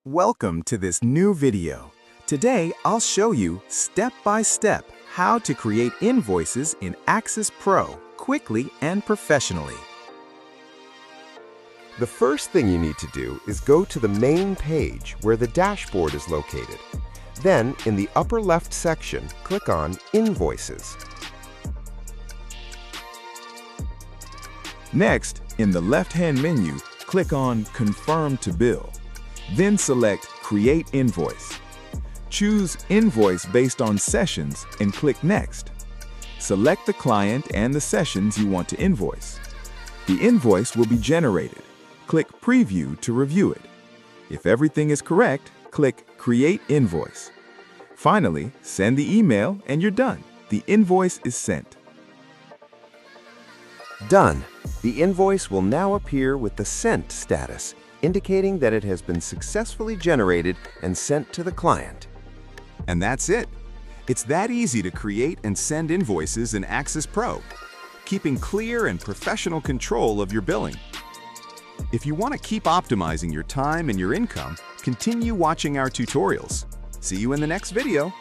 Welcome to this new video. Today, I'll show you step by step how to create invoices in Access Pro quickly and professionally. The first thing you need to do is go to the main page where the dashboard is located. Then, in the upper left section, click on Invoices. Next, in the left-hand menu, click on Confirm to Bill. Then select Create Invoice. Choose Invoice based on sessions and click Next. Select the client and the sessions you want to invoice. The invoice will be generated. Click Preview to review it. If everything is correct, click Create Invoice. Finally, send the email and you're done. The invoice is sent. Done. The invoice will now appear with the Sent status, indicating that it has been successfully generated and sent to the client. And that's it. It's that easy to create and send invoices in Access Pro, keeping clear and professional control of your billing. If you want to keep optimizing your time and your income, continue watching our tutorials. See you in the next video.